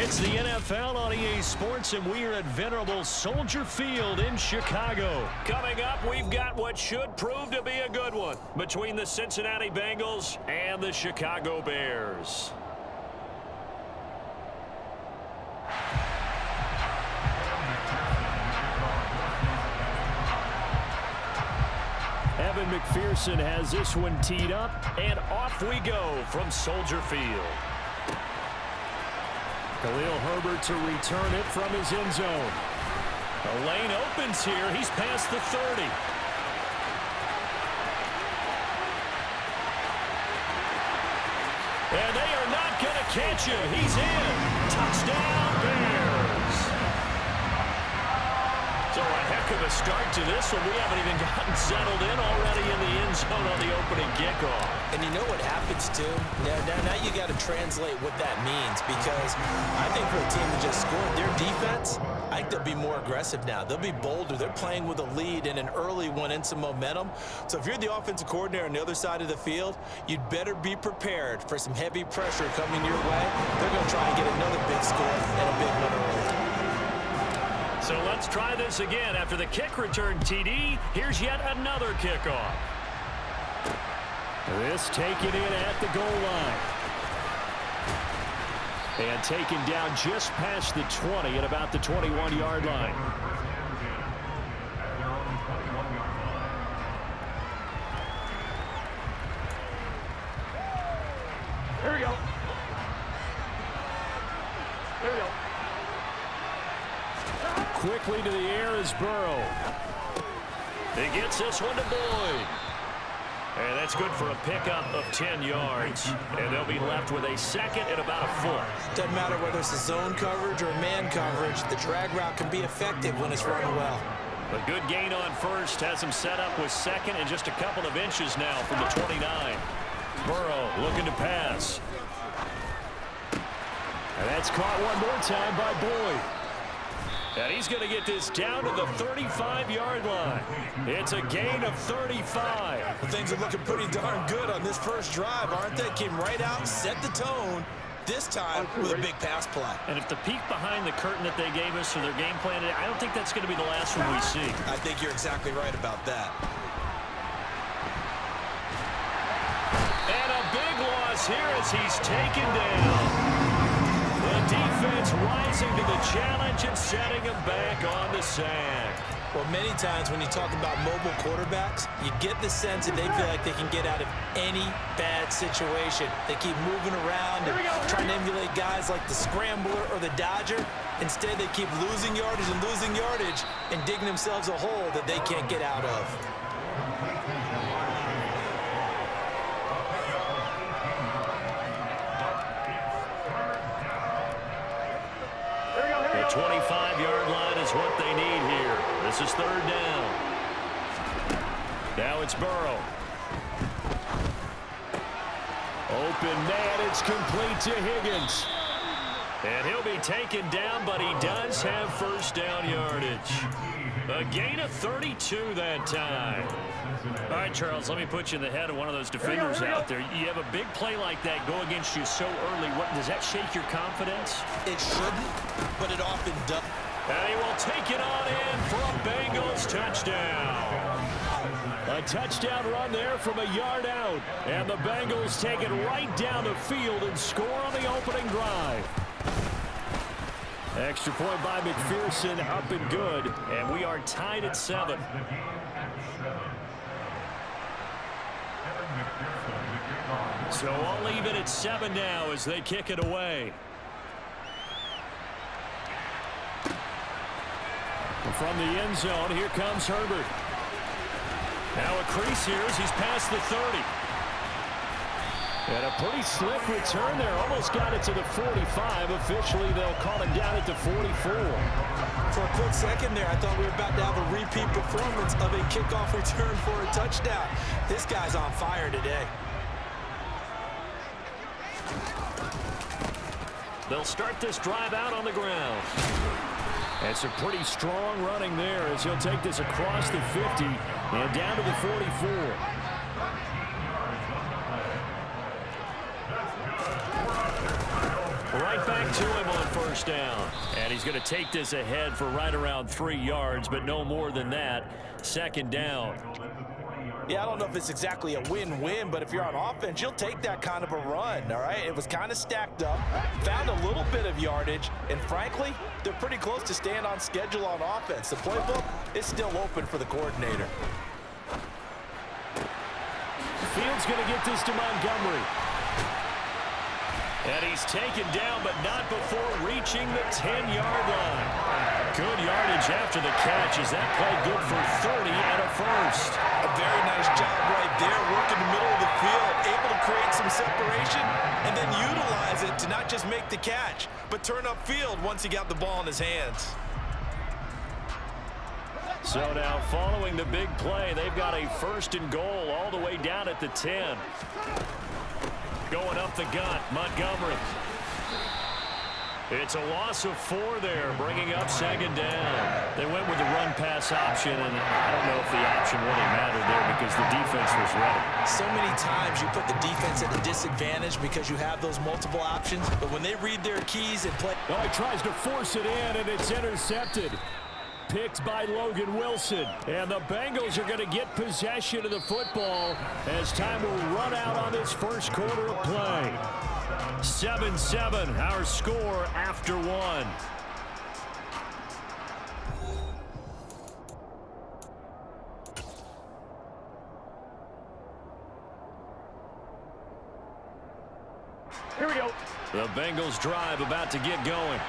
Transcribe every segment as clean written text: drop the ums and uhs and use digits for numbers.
It's the NFL on EA Sports, and we are at venerable Soldier Field in Chicago. Coming up, we've got what should prove to be a good one between the Cincinnati Bengals and the Chicago Bears. Evan McPherson has this one teed up, and off we go from Soldier Field. Khalil Herbert to return it from his end zone. The lane opens here. He's past the 30. And they are not going to catch him. He's in. Touchdown, Bears. So a heck of a start to this one. We haven't even gotten settled in already in the end zone on the opening kickoff. And you know what happens, too? Now you got to translate what that means, because I think for a team that just scored their defense, I think they'll be more aggressive now. They'll be bolder. They're playing with a lead and an early one and some momentum. So if you're the offensive coordinator on the other side of the field, you'd better be prepared for some heavy pressure coming your way. They're going to try and get another big score and a big one early. So let's try this again. After the kick return TD, here's yet another kickoff. This taken in at the goal line. And taken down just past the 20 at about the 21-yard line. Here we go. Here we go. Quickly to the air is Burrow. He gets this one to Boyd. And that's good for a pickup of 10 yards. And they'll be left with a second and about a foot. Doesn't matter whether it's a zone coverage or man coverage, the drag route can be effective when it's run well. A good gain on first has him set up with second and just a couple of inches now from the 29. Burrow looking to pass. And that's caught one more time by Boyd. And he's going to get this down to the 35-yard line. It's a gain of 35. Well, things are looking pretty darn good on this first drive, aren't they? Came right out, set the tone, this time with a big pass play. And if the peek behind the curtain that they gave us for their game plan today, I don't think that's going to be the last one we see. I think you're exactly right about that. And a big loss here as he's taken down. The defense rising to the challenge and setting him back on the sack. Well, many times when you talk about mobile quarterbacks, you get the sense that they feel like they can get out of any bad situation. They keep moving around and trying to emulate guys like the scrambler or the dodger. Instead, they keep losing yardage and digging themselves a hole that they can't get out of. The 25-yard line is what they need here. This is third down. Now it's Burrow. Open man, it's complete to Higgins. And he'll be taken down, but he does have first down yardage. A gain of 32 that time. All right, Charles, let me put you in the head of one of those defenders out there. You have a big play like that go against you so early. Does that shake your confidence? It shouldn't, but it often does. And he will take it on in for a Bengals touchdown. A touchdown run there from a yard out. And the Bengals take it right down the field and score on the opening drive. Extra point by McPherson, up and good. And we are tied at 7. So I'll leave it at 7 now as they kick it away. From the end zone, here comes Herbert. Now a crease here as he's past the 30. And a pretty slick return there. Almost got it to the 45. Officially, they'll call it down at the 44. For a quick second there, I thought we were about to have a repeat performance of a kickoff return for a touchdown. This guy's on fire today. They'll start this drive out on the ground. And some pretty strong running there as he'll take this across the 50 and down to the 44. Right back to him on first first down. And he's going to take this ahead for right around 3 yards, but no more than that. Second down. Yeah, I don't know if it's exactly a win-win, but if you're on offense, you'll take that kind of a run, all right? It was kind of stacked up, found a little bit of yardage, and frankly, they're pretty close to staying on schedule on offense. The playbook is still open for the coordinator. Field's going to get this to Montgomery. And he's taken down, but not before reaching the 10-yard line. Good yardage after the catch as that play good for 30 and a first. A very nice job right there, working the middle of the field, able to create some separation, and then utilize it to not just make the catch, but turn upfield once he got the ball in his hands. So now following the big play, they've got a first and goal all the way down at the 10. Going up the gut, Montgomery. It's a loss of 4 there, bringing up second down. They went with the run-pass option, and I don't know if the option really mattered there because the defense was ready. So many times you put the defense at a disadvantage because you have those multiple options, but when they read their keys and play... Oh, he tries to force it in, and it's intercepted. Picked by Logan Wilson. And the Bengals are going to get possession of the football as time will run out on this first quarter of play. 7-7, our score after 1. Here we go. The Bengals drive about to get going.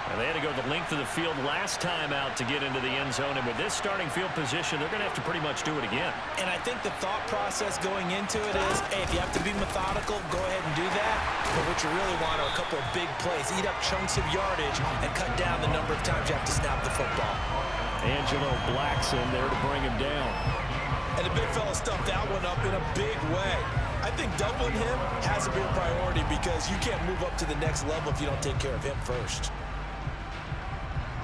And they had to go the length of the field last time out to get into the end zone. And with this starting field position, they're going to have to pretty much do it again. And I think the thought process going into it is, hey, if you have to be methodical, go ahead and do that. But what you really want are a couple of big plays. Eat up chunks of yardage and cut down the number of times you have to snap the football. Angelo Blackson there to bring him down. And the big fella stuffed that one up in a big way. I think doubling him has to be a priority because you can't move up to the next level if you don't take care of him first.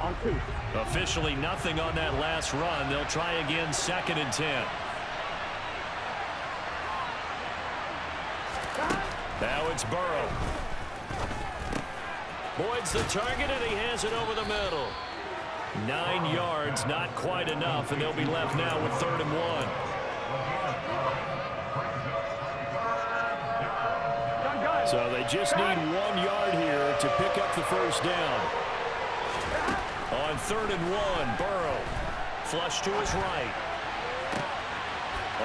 On 2. Officially nothing on that last run. They'll try again, 2nd and 10. Now it's Burrow. Boyd's the target, and he has it over the middle. 9 yards, not quite enough, and they'll be left now with 3rd and 1. So they just need 1 yard here to pick up the first down. On 3rd and 1, Burrow. Flush to his right.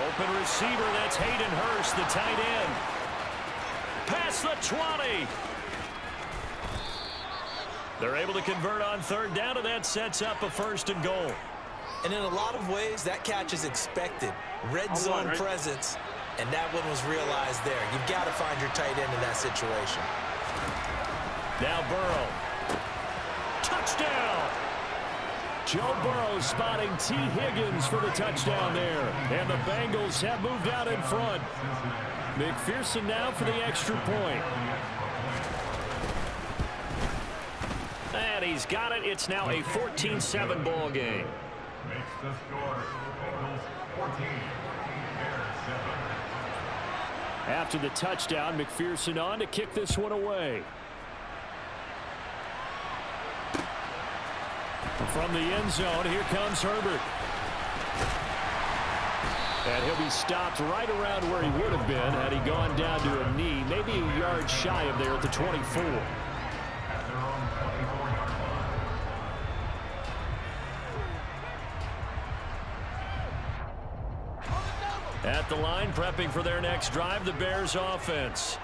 Open receiver, that's Hayden Hurst, the tight end. Past the 20. They're able to convert on 3rd down, and that sets up a 1st and goal. And in a lot of ways, that catch is expected. Red zone presence, and that one was realized there. You've got to find your tight end in that situation. Now Burrow. Touchdown! Joe Burrow spotting T. Higgins for the touchdown there. And the Bengals have moved out in front. McPherson now for the extra point. And he's got it. It's now a 14-7 ball game. Makes the score. Bengals 14. After the touchdown, McPherson on to kick this one away. From the end zone, here comes Herbert. And he'll be stopped right around where he would have been had he gone down to a knee, maybe a yard shy of there at the 24. At the line, prepping for their next drive, the Bears offense.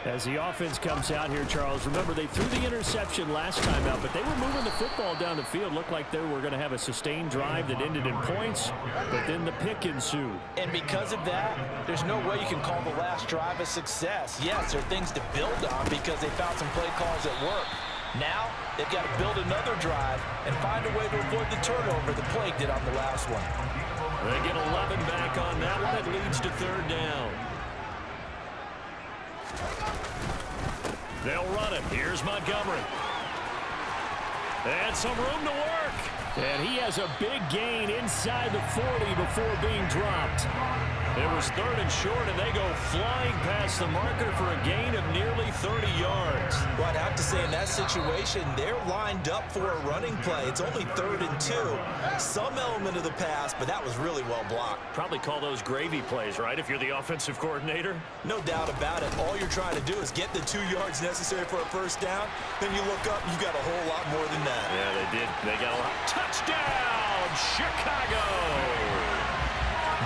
As the offense comes out here, Charles, remember they threw the interception last time out, but they were moving the football down the field. Looked like they were going to have a sustained drive that ended in points, but then the pick ensued. And because of that, there's no way you can call the last drive a success. Yes, there are things to build on because they found some play calls that work. Now, they've got to build another drive and find a way to avoid the turnover the Plague did on the last one. They get 11 back on that one. That leads to 3rd down. They'll run it. Here's Montgomery. And some room to work. And he has a big gain inside the 40 before being dropped. It was 3rd and short, and they go flying past the marker for a gain of nearly 30 yards. Well, I'd have to say in that situation, they're lined up for a running play. It's only 3rd and 2. Some element of the pass, but that was really well blocked. Probably call those gravy plays, right, if you're the offensive coordinator? No doubt about it. All you're trying to do is get the 2 yards necessary for a first down. Then you look up, you got a whole lot more than that. Yeah, they did. They got a lot. Touchdown, Chicago!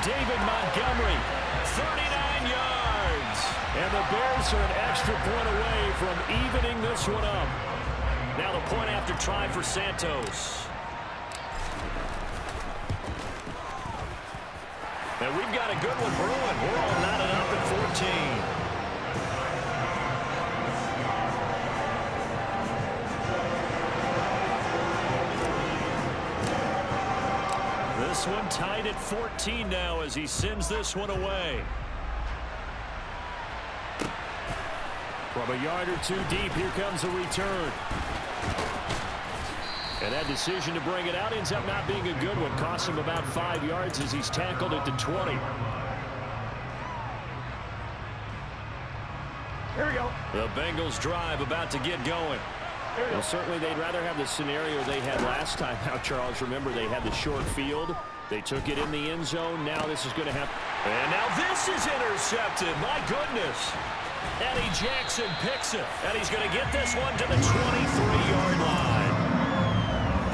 David Montgomery, 39 yards. And the Bears are an extra point away from evening this one up. Now the point after try for Santos. And we've got a good one brewing. We're all knotted up at 14. This one tied at 14 now as he sends this one away. From a yard or 2 deep, here comes a return. And that decision to bring it out ends up not being a good one. Costs him about 5 yards as he's tackled at the 20. Here we go. The Bengals drive about to get going. Well, certainly they'd rather have the scenario they had last time out, Charles. Remember, they had the short field. They took it in the end zone. Now this is going to happen. And now this is intercepted. My goodness. Eddie Jackson picks it. And he's going to get this one to the 23-yard line.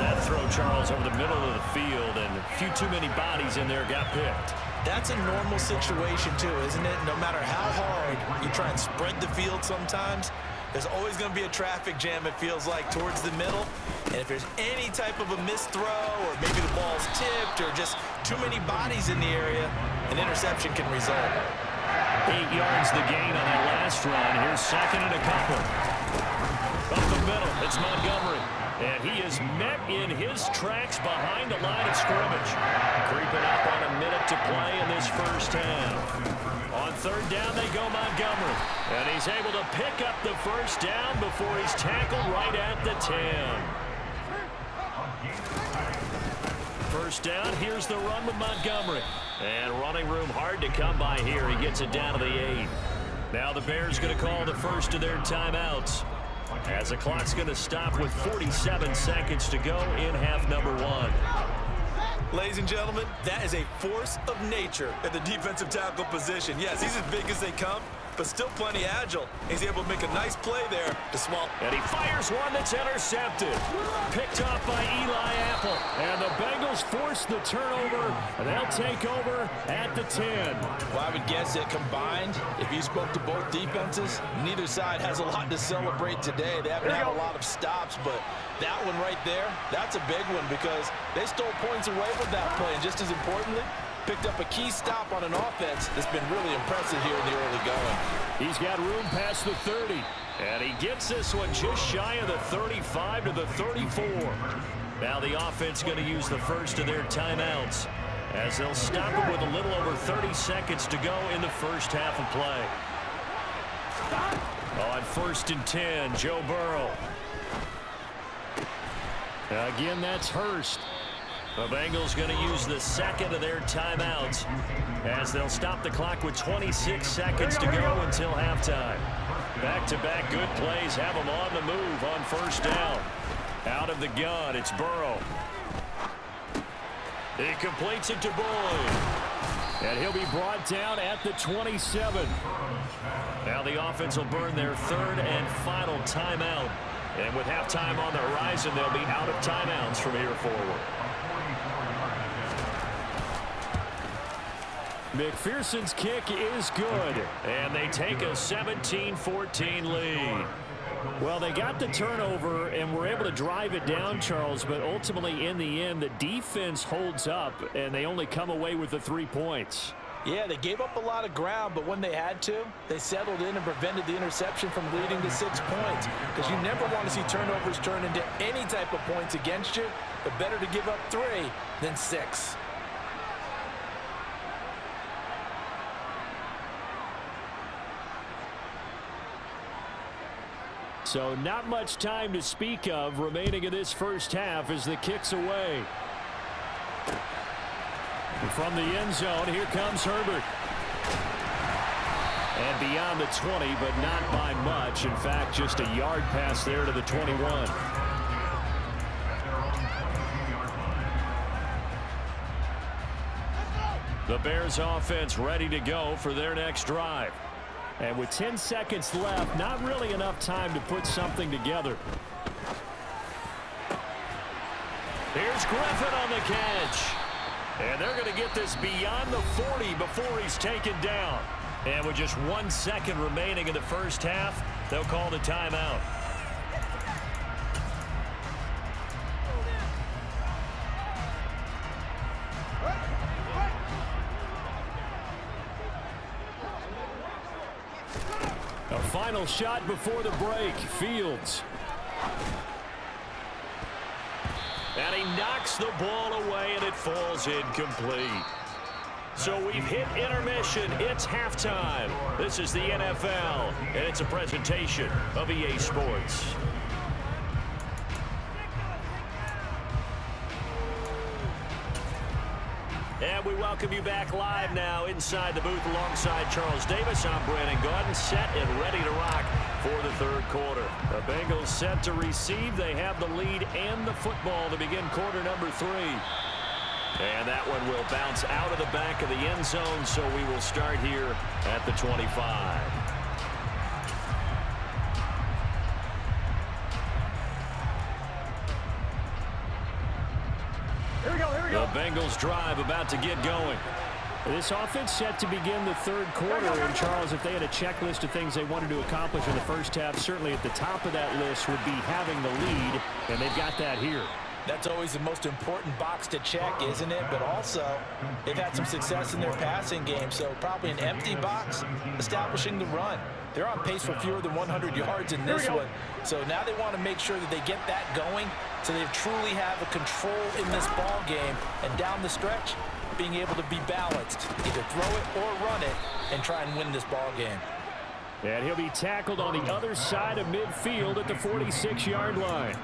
That throw, Charles, over the middle of the field, and a few too many bodies in there got picked. That's a normal situation, too, isn't it? No matter how hard you try and spread the field sometimes, there's always going to be a traffic jam, it feels like, towards the middle. And if there's any type of a missed throw, or maybe the ball's tipped, or just too many bodies in the area, an interception can result. 8 yards the gain on that last run. Here's 2nd and a couple. Up the middle, it's Montgomery. And he is met in his tracks behind the line of scrimmage. Creeping up on a minute to play in this first half. On 3rd down, they go Montgomery. And he's able to pick up the first down before he's tackled right at the 10. First down, here's the run with Montgomery. And running room hard to come by here. He gets it down to the 8. Now the Bears going to call the first of their timeouts, as the clock's going to stop with 47 seconds to go in half number 1. Ladies and gentlemen, that is a force of nature at the defensive tackle position. Yes, he's as big as they come, but still plenty agile. He's able to make a nice play there to swallow. And he fires one that's intercepted. Picked off by Eli Apple. And the Bengals force the turnover, and they'll take over at the 10. Well, I would guess that combined, if you spoke to both defenses, neither side has a lot to celebrate today. They haven't had a lot of stops, but that one right there, that's a big one because they stole points away with that play. And just as importantly, picked up a key stop on an offense that's been really impressive here in the early going. He's got room past the 30, and he gets this one just shy of the 35 to the 34. Now the offense going to use the first of their timeouts, as they'll stop it with a little over 30 seconds to go in the first half of play. On 1st and 10, Joe Burrow. Again, that's Hurst. The Bengals going to use the second of their timeouts, as they'll stop the clock with 26 seconds to go until halftime. Back-to-back good plays have them on the move on 1st down. Out of the gun, it's Burrow. He completes it to Boyd. And he'll be brought down at the 27. Now the offense will burn their 3rd and final timeout. And with halftime on the horizon, they'll be out of timeouts from here forward. McPherson's kick is good, and they take a 17-14 lead. Well, they got the turnover and were able to drive it down, Charles, but ultimately in the end, the defense holds up, and they only come away with the 3 points. Yeah, they gave up a lot of ground, but when they had to, they settled in and prevented the interception from leading to 6 points. Because you never want to see turnovers turn into any type of points against you, but better to give up 3 than 6. So not much time to speak of remaining in this first half as the kick's away. From the end zone, here comes Herbert. And beyond the 20, but not by much. In fact, just a yard pass there to the 21. The Bears offense ready to go for their next drive. And with 10 seconds left, not really enough time to put something together. Here's Griffin on the catch. And they're going to get this beyond the 40 before he's taken down. And with just 1 second remaining in the first half, they'll call the timeout. A final shot before the break. Fields. And he knocks the ball away, and it falls incomplete. So we've hit intermission. It's halftime. This is the NFL, and it's a presentation of EA Sports. And we welcome you back live now inside the booth alongside Charles Davis. I'm Brandon Gaudin, set and ready to rock for the third quarter. The Bengals set to receive. They have the lead and the football to begin quarter number 3. And that one will bounce out of the back of the end zone, so we will start here at the 25. The Bengals drive about to get going. This offense set to begin the third quarter. And, Charles, if they had a checklist of things they wanted to accomplish in the first half, certainly at the top of that list would be having the lead, and they've got that here. That's always the most important box to check, isn't it? But also, they've had some success in their passing game, so probably an empty box establishing the run. They're on pace for fewer than 100 yards in this one. So now they want to make sure that they get that going so they truly have a control in this ball game. And down the stretch, being able to be balanced, either throw it or run it, and try and win this ball game. And he'll be tackled on the other side of midfield at the 46-yard line.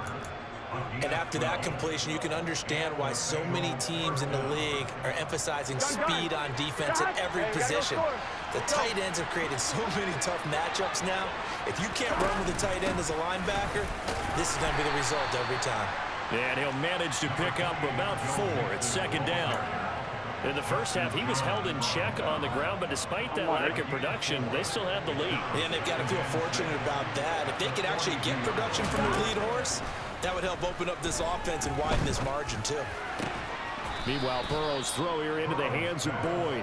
And after that completion, you can understand why so many teams in the league are emphasizing speed on defense at every position. The tight ends have created so many tough matchups now. If you can't run with a tight end as a linebacker, this is going to be the result every time. And he'll manage to pick up about 4 at second down. In the first half, he was held in check on the ground, but despite that lack of production, they still have the lead. And they've got to feel fortunate about that. If they could actually get production from their lead horse, that would help open up this offense and widen this margin, too. Meanwhile, Burrow's throw here into the hands of Boyd.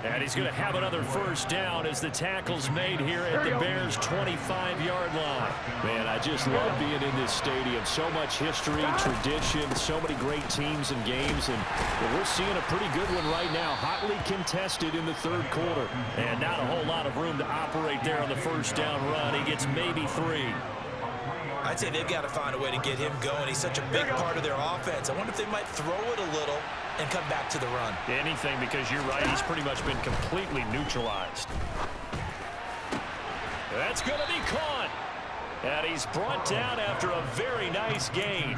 And he's going to have another first down as the tackle's made here at the Bears' 25-yard line. Man, I just love being in this stadium. So much history, tradition, so many great teams and games. And we're seeing a pretty good one right now, hotly contested in the third quarter. And not a whole lot of room to operate there on the first down run. He gets maybe 3. I'd say they've got to find a way to get him going. He's such a big part of their offense. I wonder if they might throw it a little and come back to the run. Anything, because you're right, he's pretty much been completely neutralized. That's going to be caught. And he's brought down after a very nice gain.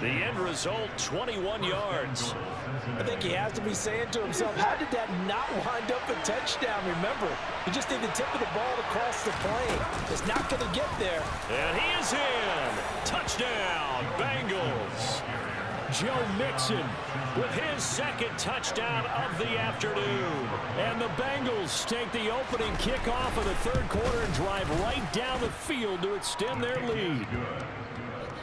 The end result, 21 yards. I think he has to be saying to himself, how did that not wind up a touchdown? Remember, he just did the tip of the ball across the plane. It's not going to get there. And he is in. Touchdown, Bengals. Joe Mixon with his second touchdown of the afternoon. And the Bengals take the opening kickoff of the third quarter and drive right down the field to extend their lead.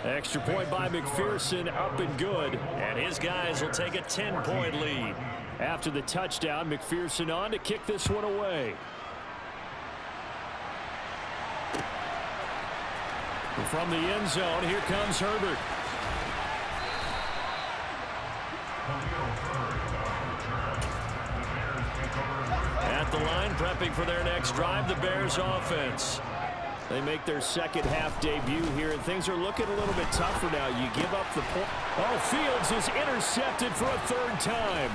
Extra point by McPherson, up and good. And his guys will take a 10-point lead. After the touchdown, McPherson on to kick this one away. From the end zone, here comes Herbert. At the line, prepping for their next drive, the Bears offense. They make their second half debut here, and things are looking a little bit tougher now. You give up the point. Oh, Fields is intercepted for a third time.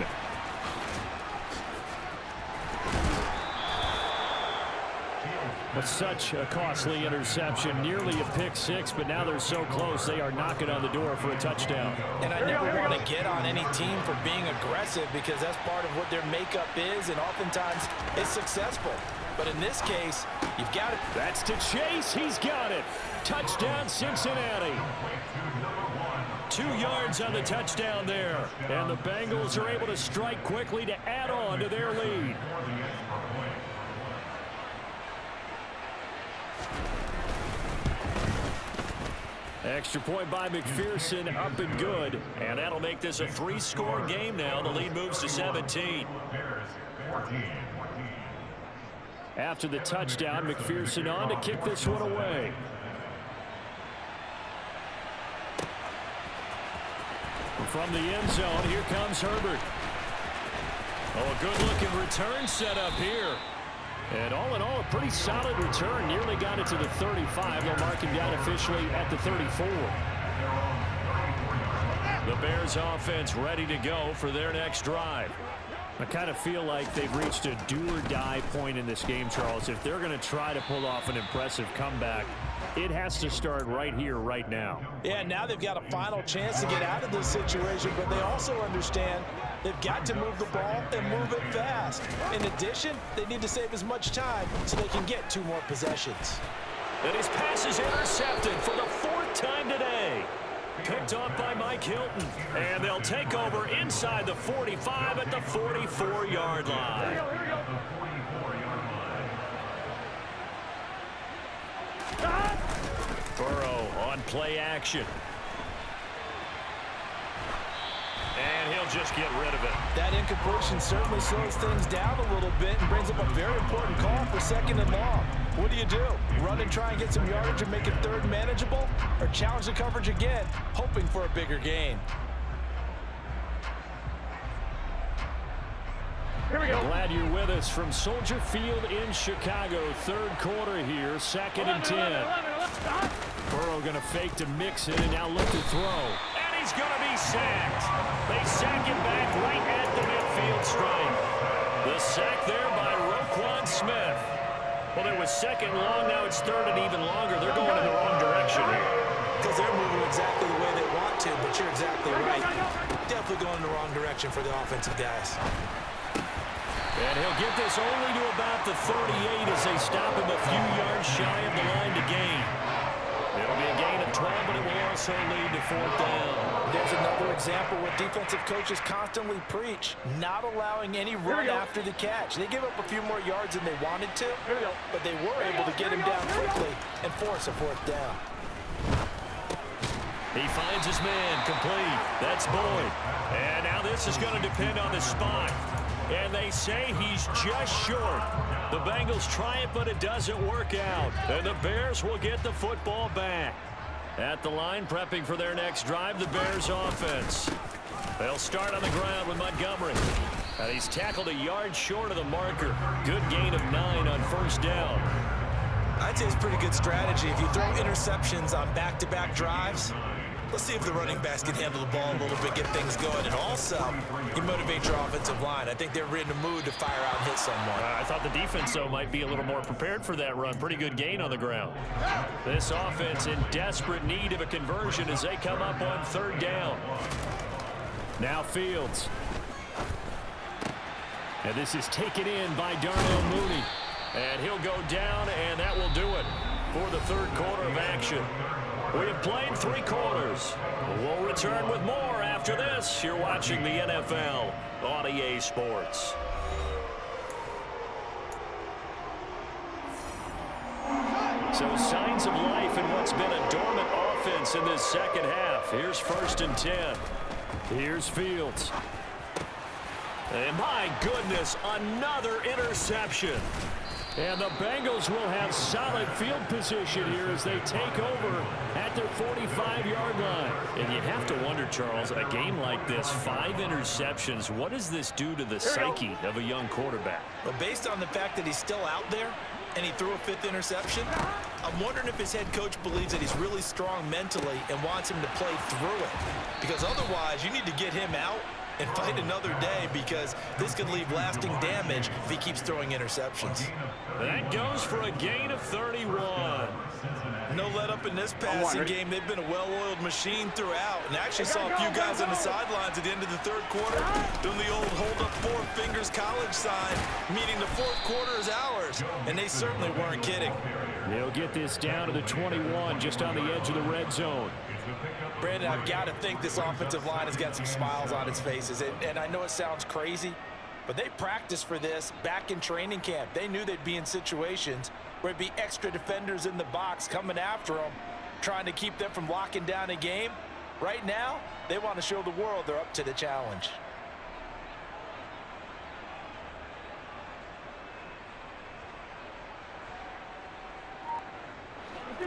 Well, such a costly interception, nearly a pick six, but now they're so close they are knocking on the door for a touchdown. And I never want to get on any team for being aggressive because that's part of what their makeup is, and oftentimes it's successful. But in this case, you've got it. That's to Chase. He's got it. Touchdown, Cincinnati. 2 yards on the touchdown there. And the Bengals are able to strike quickly to add on to their lead. Extra point by McPherson, up and good. And that'll make this a 3-score game now. The lead moves to 17. After the touchdown, McPherson on to kick this one away. From the end zone, here comes Herbert. Oh, a good-looking return set up here. And all in all, a pretty solid return. Nearly got it to the 35. They'll mark him down officially at the 34. The Bears offense ready to go for their next drive. I kind of feel like they've reached a do-or-die point in this game, Charles. If they're going to try to pull off an impressive comeback, it has to start right here, right now. Yeah, now they've got a final chance to get out of this situation, but they also understand they've got to move the ball and move it fast. In addition, they need to save as much time so they can get 2 more possessions. And his pass is intercepted for the 4th time today. Picked off by Mike Hilton. And they'll take over inside the 45 at the 44-yard line. Burrow on play action. And he'll just get rid of it. That incompletion certainly slows things down a little bit and brings up a very important call for 2nd and long. What do you do? Run and try and get some yardage and make it 3rd manageable? Or challenge the coverage again, hoping for a bigger gain? Here we go. Glad you're with us from Soldier Field in Chicago. 3rd quarter here, 2nd and 10. Burrow going to fake to Mixon and now look to throw. He's going to be sacked. They sack him back right at the midfield stripe. The sack there by Roquan Smith. Well, it was 2nd and long. Now it's 3rd and even longer. They're going in the wrong direction here. Because they're moving exactly the way they want to, but you're exactly right. Definitely going in the wrong direction for the offensive guys. And he'll get this only to about the 38 as they stop him a few yards shy of the line to gain. It'll be a gain of 12, but it will also lead to 4th down. There's another example where defensive coaches constantly preach, not allowing any run after the catch. They give up a few more yards than they wanted to, but they were able to get him down quickly and force a 4th down. He finds his man complete. That's Boyd. And now this is going to depend on the spot. And they say he's just short. The Bengals try it, but it doesn't work out. And the Bears will get the football back. At the line, prepping for their next drive, the Bears offense. They'll start on the ground with Montgomery. And he's tackled a yard short of the marker. Good gain of 9 on 1st down. I'd say it's pretty good strategy. If you throw interceptions on back-to-back drives, let's see if the running backs can handle the ball a little bit, get things going. And also, you motivate your offensive line. I think they're in the mood to fire out and hit someone. I thought the defense, though, might be a little more prepared for that run. Pretty good gain on the ground. This offense in desperate need of a conversion as they come up on 3rd down. Now Fields. And this is taken in by Darnell Mooney. And he'll go down, and that will do it for the 3rd quarter of action. We have played 3 quarters. We'll return with more after this. You're watching the NFL on EA Sports. So signs of life in what's been a dormant offense in this 2nd half. Here's 1st and 10. Here's Fields. And my goodness, another interception. And the Bengals will have solid field position here as they take over at their 45-yard line. And you have to wonder, Charles, a game like this, 5 interceptions, what does this do to the psyche of a young quarterback? Well, based on the fact that he's still out there and he threw a 5th interception, I'm wondering if his head coach believes that he's really strong mentally and wants him to play through it. Because otherwise, you need to get him out and fight another day, because this could leave lasting damage if he keeps throwing interceptions. That goes for a gain of 31. No let up in this passing game. They've been a well-oiled machine throughout, and actually saw a few guys on the sidelines at the end of the third quarter doing the old hold up 4 fingers college sign, meaning the fourth quarter is ours, and they certainly weren't kidding. They'll get this down to the 21, just on the edge of the red zone. Brandon, I've got to think this offensive line has got some smiles on its faces, and I know it sounds crazy, but they practiced for this back in training camp. They knew they'd be in situations where it'd be extra defenders in the box coming after them, trying to keep them from locking down a game. Right now, they want to show the world they're up to the challenge.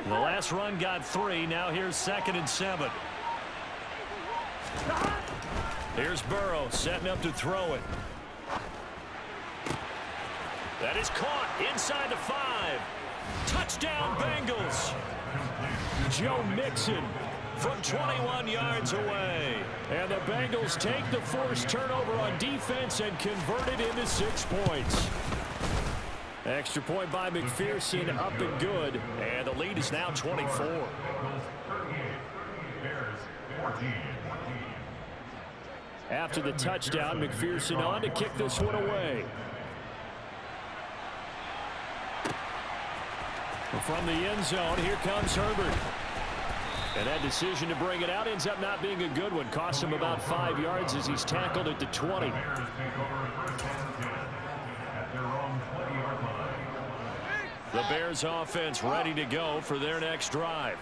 The last run got 3. Now here's 2nd and 7. Here's Burrow setting up to throw it. That is caught inside the 5. Touchdown, Bengals. Joe Mixon from 21 yards away. And the Bengals take the forced turnover on defense and convert it into 6 points. Extra point by McPherson, up and good. And the lead is now 24. After the touchdown, McPherson on to kick this one away. From the end zone, here comes Herbert. And that decision to bring it out ends up not being a good one. Cost him about 5 yards as he's tackled at the 20. The Bears offense ready to go for their next drive.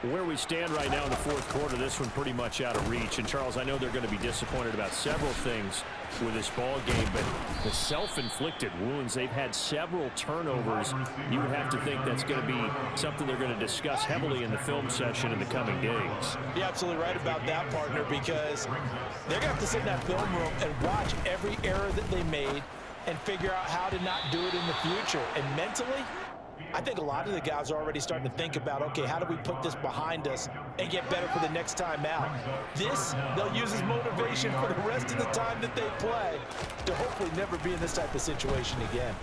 Where we stand right now in the fourth quarter, this one pretty much out of reach. And, Charles, I know they're going to be disappointed about several things with this ball game, but the self-inflicted wounds, they've had several turnovers. You would have to think that's going to be something they're going to discuss heavily in the film session in the coming days. You're absolutely right about that, partner, because they're going to have to sit in that film room and watch every error that they made and figure out how to not do it in the future. And mentally, I think a lot of the guys are already starting to think about, okay, how do we put this behind us and get better for the next time out? This, they'll use as motivation for the rest of the time that they play to hopefully never be in this type of situation again.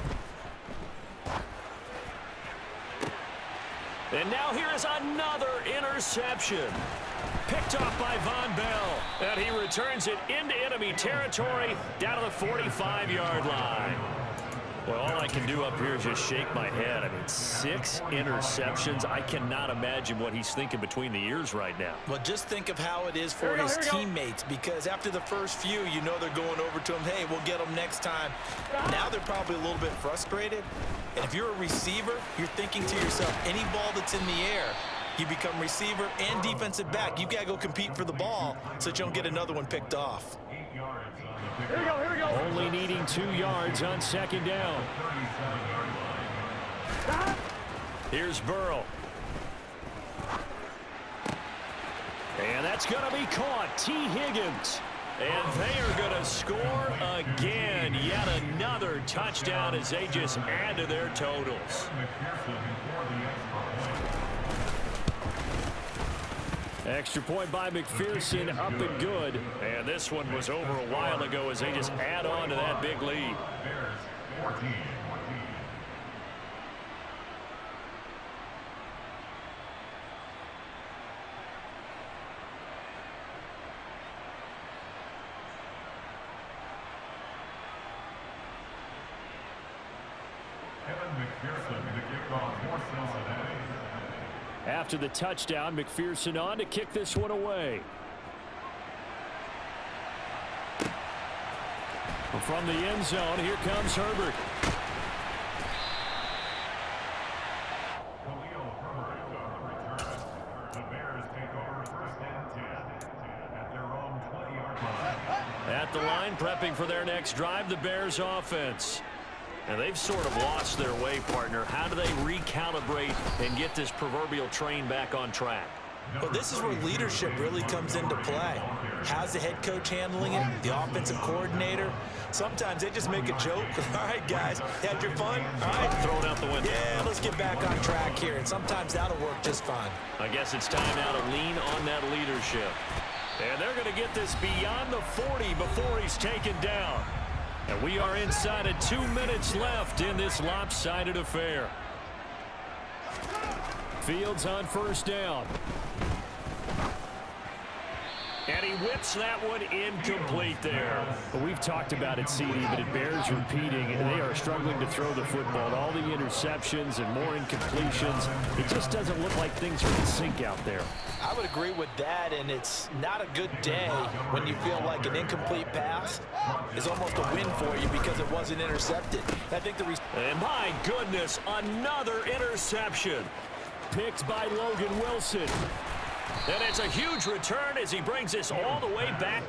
And now here is another interception. Picked off by Von Bell. And he returns it into enemy territory down to the 45-yard line. Well, all I can do up here is just shake my head. I mean, 6 interceptions. I cannot imagine what he's thinking between the ears right now. Well, just think of how it is for his teammates, because after the first few, you know they're going over to him, hey, we'll get them next time. Now they're probably a little bit frustrated. And if you're a receiver, you're thinking to yourself, any ball that's in the air, you become receiver and defensive back. You've got to go compete for the ball so that you don't get another one picked off. Here we go. Only needing 2 yards on 2nd down. Here's Burrow. And that's going to be caught. T. Higgins. And they are going to score again. Yet another touchdown as they just add to their totals. Extra point by McPherson, up and good. And this one was over a while ago as they just add on to that big lead. After the touchdown, McPherson on to kick this one away. From the end zone, here comes Herbert. At the line, prepping for their next drive, the Bears offense. And they've sort of lost their way, partner. How do they recalibrate and get this proverbial train back on track? Well, this is where leadership really comes into play. How's the head coach handling it? The offensive coordinator? Sometimes they just make a joke. All right, guys, had your fun? All right. Throw it out the window. Yeah, let's get back on track here. And sometimes that'll work just fine. I guess it's time now to lean on that leadership. And they're going to get this beyond the 40 before he's taken down. And we are inside of 2 minutes left in this lopsided affair. Fields on first down. And he whips that one incomplete there. Well, we've talked about it, CD, but it bears repeating. They are struggling to throw the football. All the interceptions and more incompletions. It just doesn't look like things are in sync out there. I would agree with that, and it's not a good day when you feel like an incomplete pass is almost a win for you because it wasn't intercepted. I think and my goodness, another interception. Picked by Logan Wilson. And it's a huge return as he brings this all the way back.